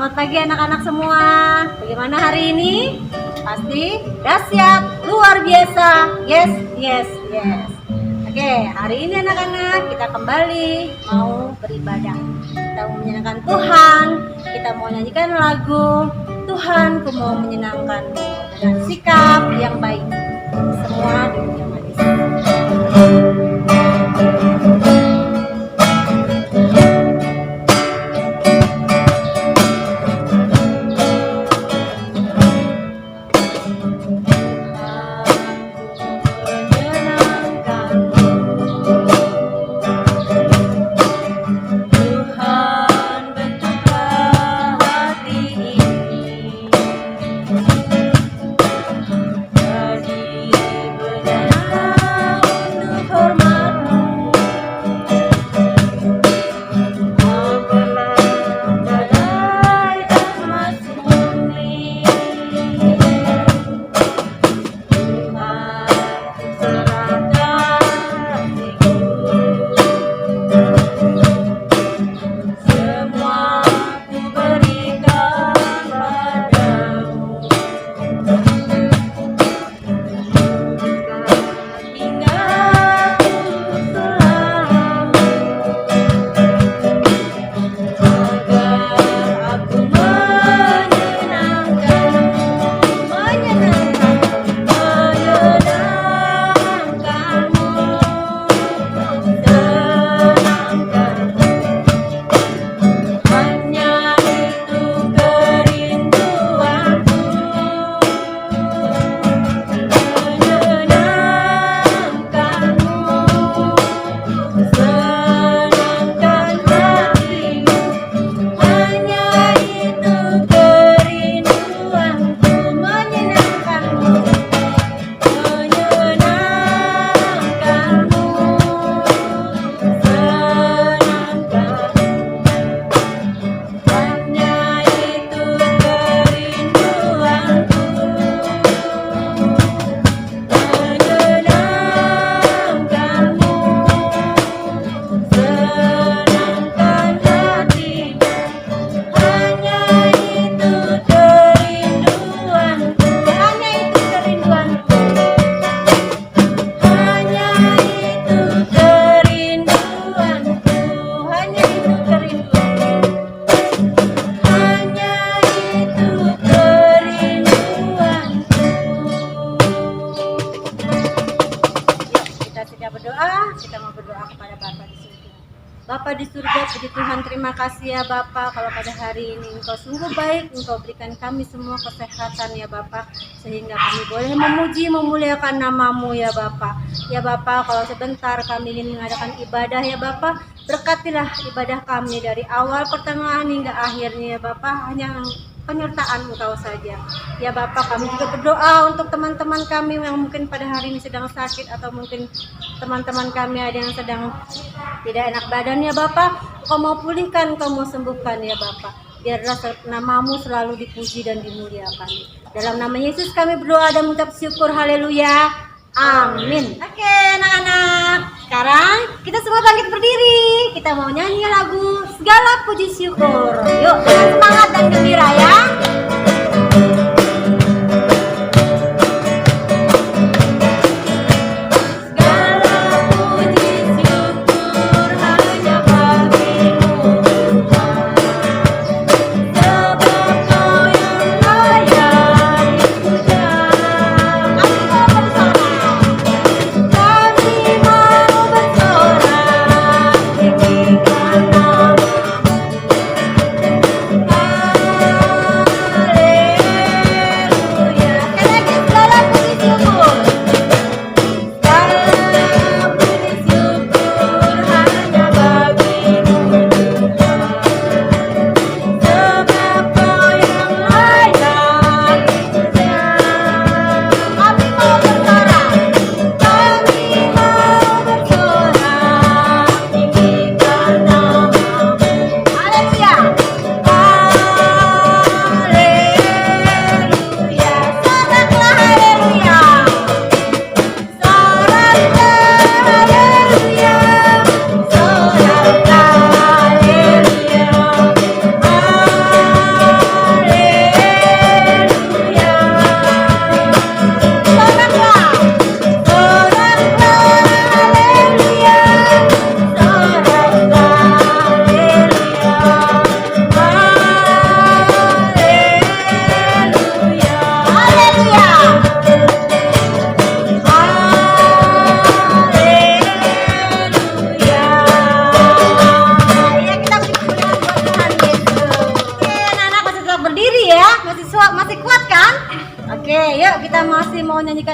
Selamat pagi anak-anak semua. Bagaimana hari ini? Pasti dahsyat, luar biasa. Yes, yes, yes. Oke, hari ini anak-anak kita kembali mau beribadah. Kita mau menyenangkan Tuhan. Kita mau nyanyikan lagu Tuhan, ku mau menyenangkanmu dengan sikap yang baik. Semua duduk yang manis. Kita mau berdoa kepada Bapa di surga. Bapa di surga, puji Tuhan, terima kasih ya Bapa, kalau pada hari ini Engkau sungguh baik, Engkau berikan kami semua kesehatan ya Bapa, sehingga kami boleh memuji, memuliakan nama-Mu ya Bapa. Ya Bapa, kalau sebentar kami ingin mengadakan ibadah ya Bapa, berkatilah ibadah kami dari awal, pertengahan hingga akhirnya ya Bapa, hanya penyertaan Engkau saja. Ya Bapak, kami juga berdoa untuk teman-teman kami yang mungkin pada hari ini sedang sakit, atau mungkin teman-teman kami ada yang sedang tidak enak badan ya Bapak. Kau mau pulihkan, Kau mau sembuhkan ya Bapak. Biarlah nama-Mu selalu dipuji dan dimuliakan. Dalam nama Yesus kami berdoa dan mengucap syukur. Haleluya. Amin. Oke anak-anak, sekarang kita semua bangkit berdiri. Kita mau nyanyi lagu Segala Puji Syukur. Yuk, dengan semangat dan gembira ya.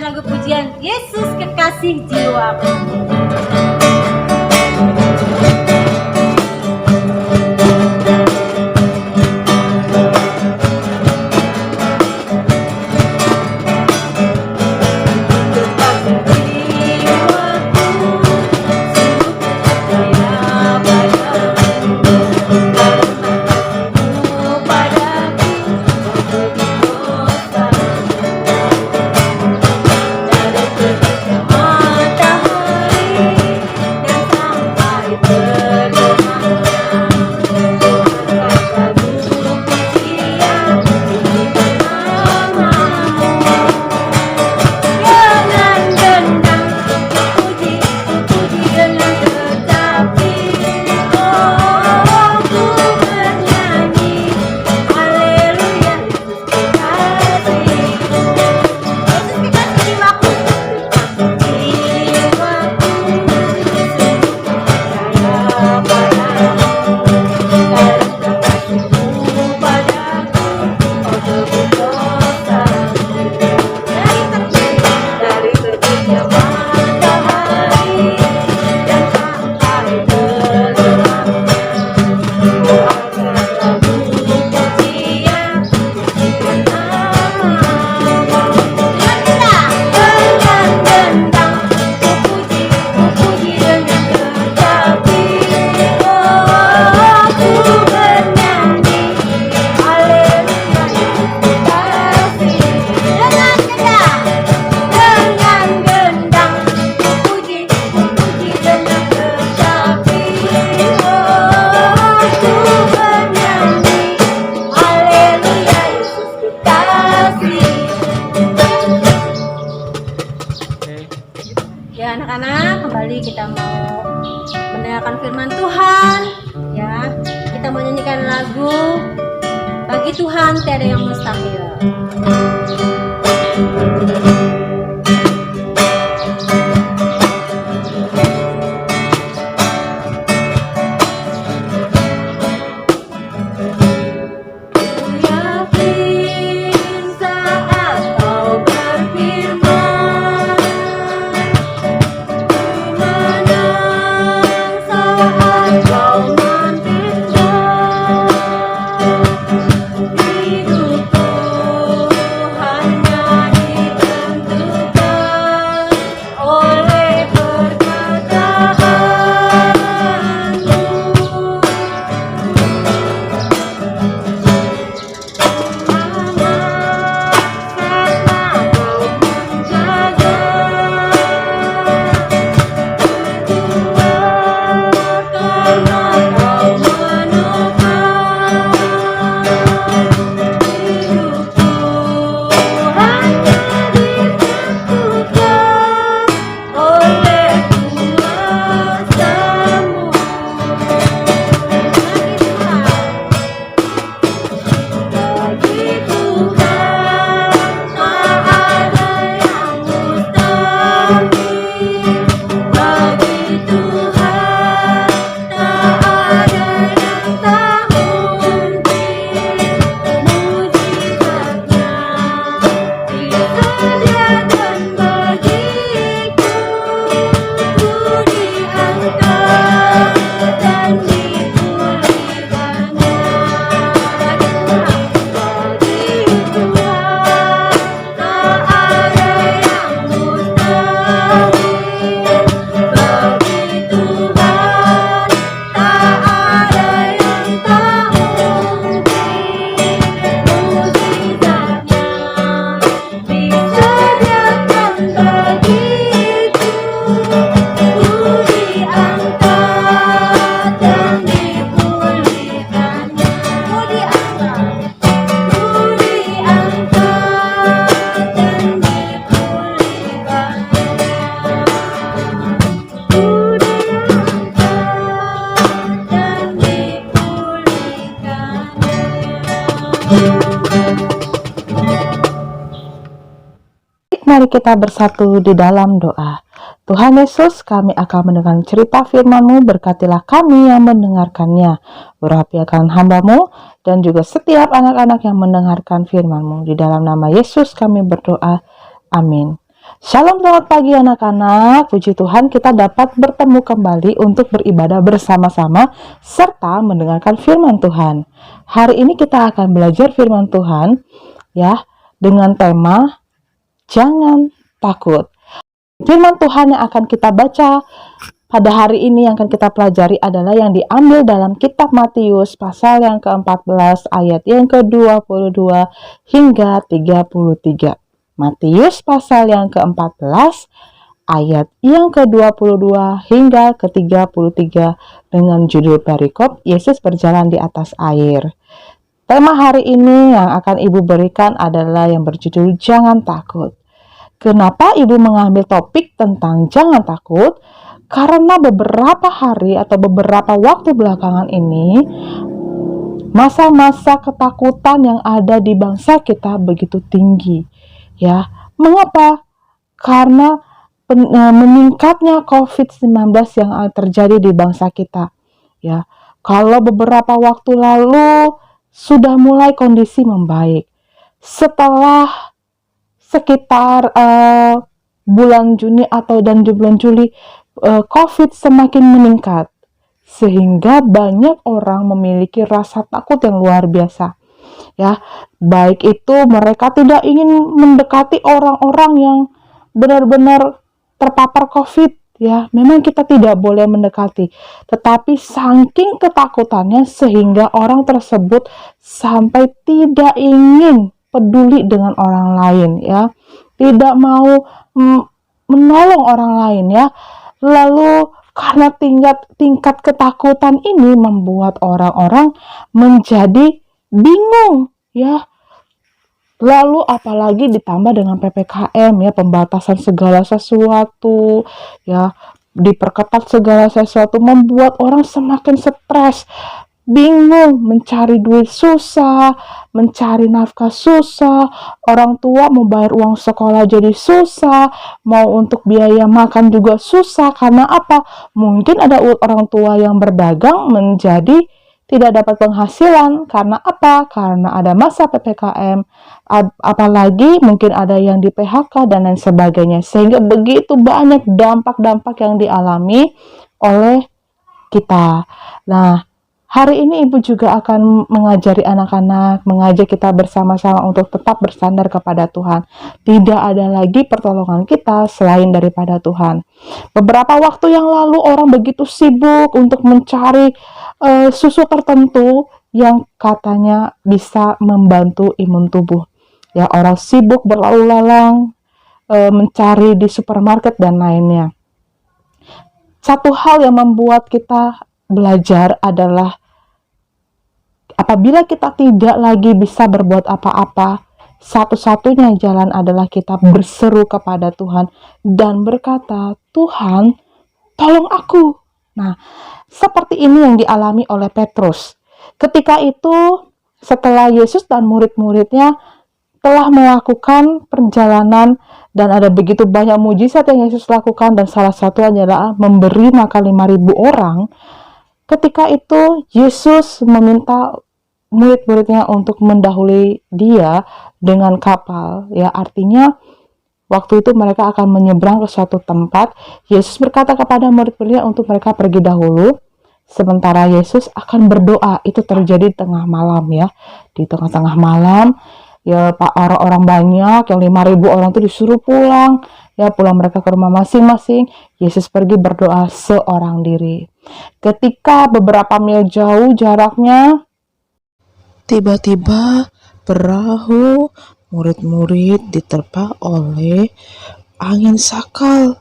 menyanyikan lagu pujian Yesus Kekasih Jiwaku. Ya anak-anak, kembali kita mau mendengarkan firman Tuhan. Ya, kita mau nyanyikan lagu Bagi Tuhan Tiada Yang Mustahil. Mari kita bersatu di dalam doa. Tuhan Yesus, kami akan mendengar cerita firman-Mu, berkatilah kami yang mendengarkannya. Urapi akan hamba-Mu dan juga setiap anak-anak yang mendengarkan firman-Mu. Di dalam nama Yesus kami berdoa. Amin. Shalom, selamat pagi anak-anak. Puji Tuhan kita dapat bertemu kembali untuk beribadah bersama-sama serta mendengarkan firman Tuhan. Hari ini kita akan belajar firman Tuhan ya dengan tema jangan takut. Firman Tuhan yang akan kita baca pada hari ini yang akan kita pelajari adalah yang diambil dalam kitab Matius pasal yang ke-14 ayat yang ke-22 hingga 33. Matius pasal yang ke-14 ayat yang ke-22 hingga ke-33 dengan judul perikop Yesus berjalan di atas air. Tema hari ini yang akan Ibu berikan adalah yang berjudul jangan takut. Kenapa Ibu mengambil topik tentang jangan takut? Karena beberapa hari atau beberapa waktu belakangan ini masa-masa ketakutan yang ada di bangsa kita begitu tinggi. Ya, mengapa? Karena meningkatnya COVID-19 yang terjadi di bangsa kita. Ya, kalau beberapa waktu lalu sudah mulai kondisi membaik. Setelah sekitar bulan Juni dan bulan Juli, COVID semakin meningkat. Sehingga banyak orang memiliki rasa takut yang luar biasa. Ya, baik itu mereka tidak ingin mendekati orang-orang yang benar-benar terpapar COVID, ya. Memang kita tidak boleh mendekati, tetapi saking ketakutannya sehingga orang tersebut sampai tidak ingin peduli dengan orang lain, ya. Tidak mau menolong orang lain, ya. Lalu karena tingkat ketakutan ini membuat orang-orang menjadi bingung, ya. Lalu apalagi ditambah dengan PPKM, ya, pembatasan segala sesuatu, ya, diperketat segala sesuatu membuat orang semakin stres, bingung, mencari duit susah, mencari nafkah susah, orang tua mau bayar uang sekolah jadi susah, mau untuk biaya makan juga susah. Karena apa? Mungkin ada orang tua yang berdagang menjadi tidak dapat penghasilan. Karena apa? Karena ada masa PPKM, apalagi mungkin ada yang di PHK dan lain sebagainya. Sehingga begitu banyak dampak-dampak yang dialami oleh kita. Nah, hari ini Ibu juga akan mengajari anak-anak, mengajak kita bersama-sama untuk tetap bersandar kepada Tuhan. Tidak ada lagi pertolongan kita selain daripada Tuhan. Beberapa waktu yang lalu orang begitu sibuk untuk mencari susu tertentu yang katanya bisa membantu imun tubuh. Ya, orang sibuk berlalu lalang mencari di supermarket dan lainnya. Satu hal yang membuat kita belajar adalah apabila kita tidak lagi bisa berbuat apa-apa, satu-satunya jalan adalah kita berseru kepada Tuhan dan berkata, "Tuhan, tolong aku." Nah, seperti ini yang dialami oleh Petrus. Ketika itu, setelah Yesus dan murid-muridnya telah melakukan perjalanan dan ada begitu banyak mujizat yang Yesus lakukan, dan salah satu adalah memberi makan 5.000 orang. Ketika itu Yesus meminta murid-muridnya untuk mendahului dia dengan kapal, ya, artinya waktu itu mereka akan menyeberang ke suatu tempat. Yesus berkata kepada murid-muridnya untuk mereka pergi dahulu, sementara Yesus akan berdoa. Itu terjadi tengah malam, ya, di tengah-tengah malam, ya, orang-orang banyak, yang 5.000 orang itu disuruh pulang, ya, pulang mereka ke rumah masing-masing. Yesus pergi berdoa seorang diri. Ketika beberapa mil jauh jaraknya, tiba-tiba perahu murid-murid diterpa oleh angin sakal.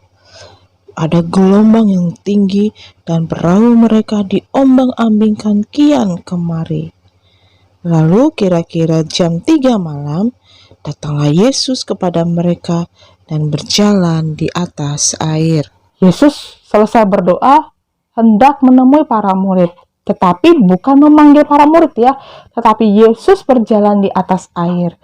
Ada gelombang yang tinggi dan perahu mereka diombang-ambingkan kian kemari. Lalu kira-kira jam 3 malam, datanglah Yesus kepada mereka dan berjalan di atas air. Yesus selesai berdoa, hendak menemui para murid. Tetapi bukan memanggil para murid, ya, tetapi Yesus berjalan di atas air.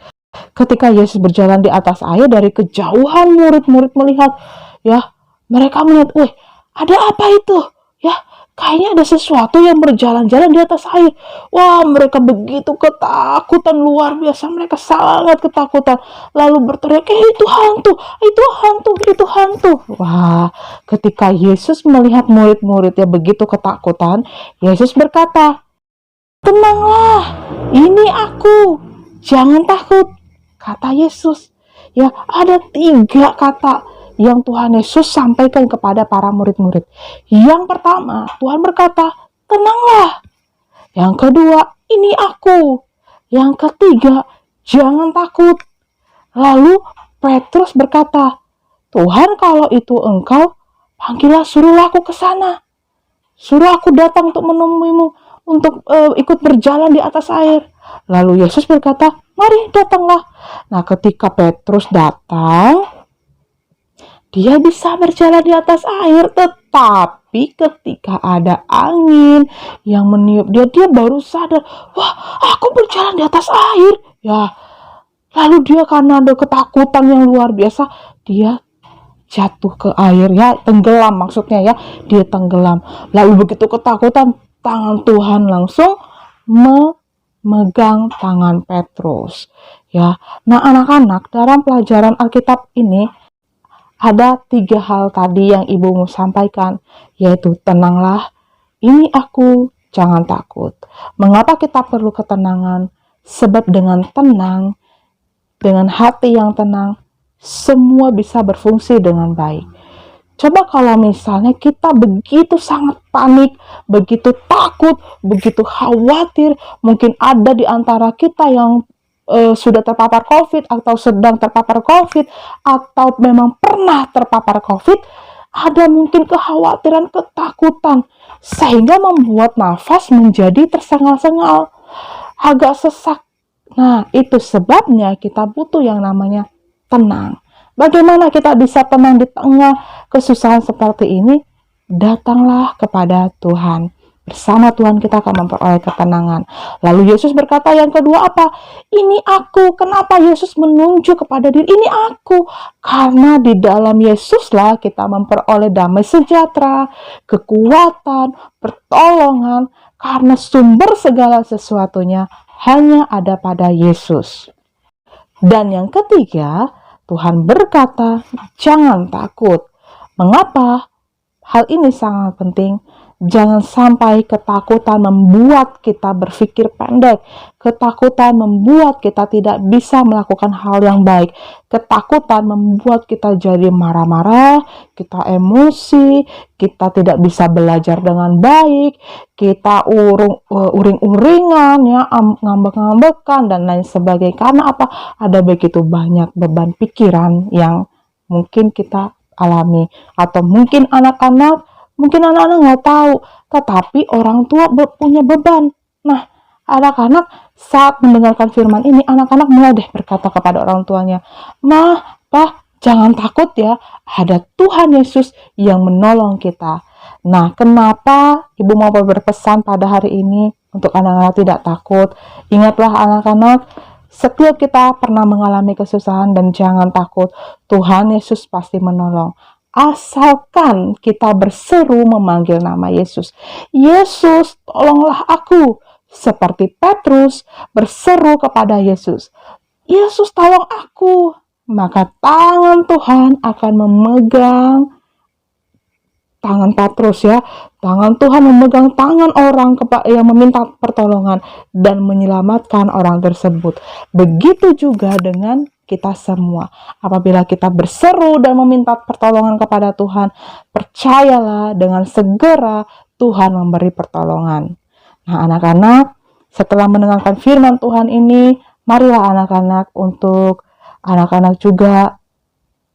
Ketika Yesus berjalan di atas air, dari kejauhan murid-murid melihat, ya, mereka melihat, "Wih, ada apa itu?" Ya, kayaknya ada sesuatu yang berjalan-jalan di atas air. Wah, mereka begitu ketakutan, luar biasa. Mereka sangat ketakutan. Lalu berteriak, itu hantu, itu hantu, itu hantu. Wah, ketika Yesus melihat murid-muridnya begitu ketakutan, Yesus berkata, tenanglah, ini aku, jangan takut, kata Yesus. Ya, ada 3 kata yang Tuhan Yesus sampaikan kepada para murid-murid. Yang pertama, Tuhan berkata, tenanglah. Yang kedua, ini aku. Yang ketiga, jangan takut. Lalu Petrus berkata, Tuhan, kalau itu engkau, panggillah, suruhlah aku ke sana. Suruh aku datang untuk menemuimu, untuk ikut berjalan di atas air. Lalu Yesus berkata, mari datanglah. Nah, ketika Petrus datang, dia bisa berjalan di atas air, tetapi ketika ada angin yang meniup dia baru sadar, wah, aku berjalan di atas air. Ya, lalu dia karena ada ketakutan yang luar biasa, dia jatuh ke air, ya, tenggelam maksudnya, ya, dia tenggelam. Lalu begitu ketakutan, tangan Tuhan langsung memegang tangan Petrus. Ya, nah anak-anak, dalam pelajaran Alkitab ini ada 3 hal tadi yang ibumu sampaikan, yaitu tenanglah, ini aku, jangan takut. Mengapa kita perlu ketenangan? Sebab dengan tenang, dengan hati yang tenang, semua bisa berfungsi dengan baik. Coba kalau misalnya kita begitu sangat panik, begitu takut, begitu khawatir, mungkin ada di antara kita yang sudah terpapar COVID atau sedang terpapar COVID atau memang pernah terpapar COVID, ada mungkin kekhawatiran, ketakutan, sehingga membuat nafas menjadi tersengal-sengal, agak sesak. Nah, itu sebabnya kita butuh yang namanya tenang. Bagaimana kita bisa tenang di tengah kesusahan seperti ini? Datanglah kepada Tuhan. Bersama Tuhan kita akan memperoleh ketenangan. Lalu Yesus berkata yang kedua apa? Ini aku. Kenapa Yesus menunjuk kepada diri? Ini aku. Karena di dalam Yesuslah kita memperoleh damai sejahtera, kekuatan, pertolongan. Karena sumber segala sesuatunya hanya ada pada Yesus. Dan yang ketiga, Tuhan berkata, jangan takut. Mengapa? Hal ini sangat penting. Jangan sampai ketakutan membuat kita berpikir pendek. Ketakutan membuat kita tidak bisa melakukan hal yang baik. Ketakutan membuat kita jadi marah-marah, kita emosi, kita tidak bisa belajar dengan baik, kita uring-uringan, ya, ngambek-ngambekan dan lain sebagainya. Karena apa? Ada begitu banyak beban pikiran yang mungkin kita alami, atau mungkin anak-anak nggak tahu, tetapi orang tua punya beban. Nah, anak-anak saat mendengarkan firman ini, anak-anak mulai deh berkata kepada orang tuanya, "Mah, Pak, jangan takut ya, ada Tuhan Yesus yang menolong kita." Nah, kenapa Ibu mau berpesan pada hari ini untuk anak-anak tidak takut? Ingatlah anak-anak, setiap kita pernah mengalami kesusahan dan jangan takut, Tuhan Yesus pasti menolong. Asalkan kita berseru memanggil nama Yesus. Yesus, tolonglah aku. Seperti Petrus berseru kepada Yesus. Yesus, tolong aku. Maka tangan Tuhan akan memegang tangan Petrus, ya. Tangan Tuhan memegang tangan orang yang meminta pertolongan dan menyelamatkan orang tersebut. Begitu juga dengan kita semua. Apabila kita berseru dan meminta pertolongan kepada Tuhan, percayalah dengan segera Tuhan memberi pertolongan. Nah, anak-anak, setelah mendengarkan firman Tuhan ini, marilah anak-anak untuk anak-anak juga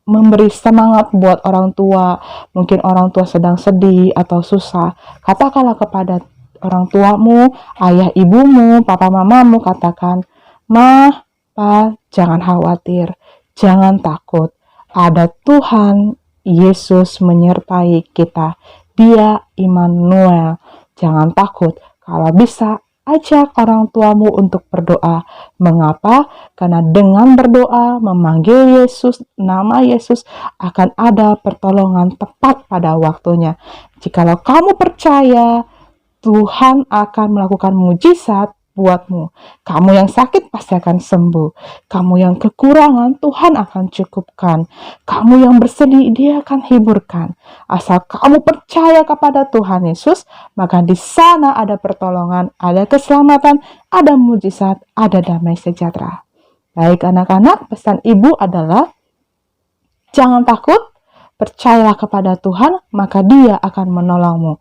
memberi semangat buat orang tua. Mungkin orang tua sedang sedih atau susah. Katakanlah kepada orang tuamu, ayah ibumu, papa mamamu, katakan, "Mah, Pa, jangan khawatir, jangan takut. Ada Tuhan Yesus menyertai kita. Dia Immanuel. Jangan takut. Kalau bisa, Ajak orang tuamu untuk berdoa. Mengapa? Karena dengan berdoa, memanggil Yesus, nama Yesus, akan ada pertolongan tepat pada waktunya. Jikalau kamu percaya, Tuhan akan melakukan mujizat buatmu. Kamu yang sakit pasti akan sembuh. Kamu yang kekurangan, Tuhan akan cukupkan. Kamu yang bersedih, Dia akan hiburkan. Asal kamu percaya kepada Tuhan Yesus, maka di sana ada pertolongan, ada keselamatan, ada mujizat, ada damai sejahtera. Baik anak-anak, pesan ibu adalah jangan takut, percayalah kepada Tuhan, maka Dia akan menolongmu.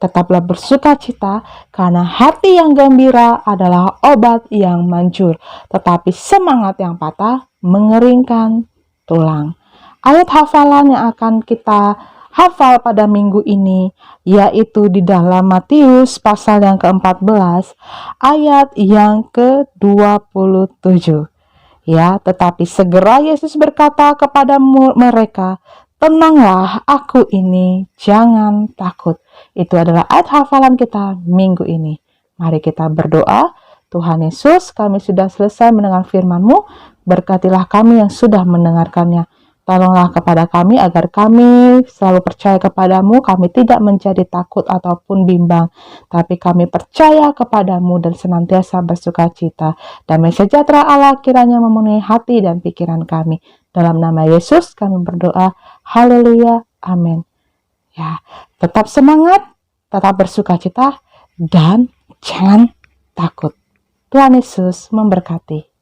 Tetaplah bersuka cita, karena hati yang gembira adalah obat yang manjur, tetapi semangat yang patah mengeringkan tulang. Ayat hafalan yang akan kita hafal pada minggu ini, yaitu di dalam Matius pasal yang ke-14, ayat yang ke-27. Ya, tetapi segera Yesus berkata kepada mereka, "Tenanglah, aku ini, jangan takut." Itu adalah ayat hafalan kita minggu ini. Mari kita berdoa. Tuhan Yesus, kami sudah selesai mendengar firman-Mu. Berkatilah kami yang sudah mendengarkannya. Tolonglah kepada kami agar kami selalu percaya kepadamu, kami tidak menjadi takut ataupun bimbang, tapi kami percaya kepadamu dan senantiasa bersuka cita. Damai sejahtera Allah kiranya memenuhi hati dan pikiran kami. Dalam nama Yesus kami berdoa. Haleluya. Amin. Ya, tetap semangat, tetap bersuka cita, dan jangan takut. Tuhan Yesus memberkati.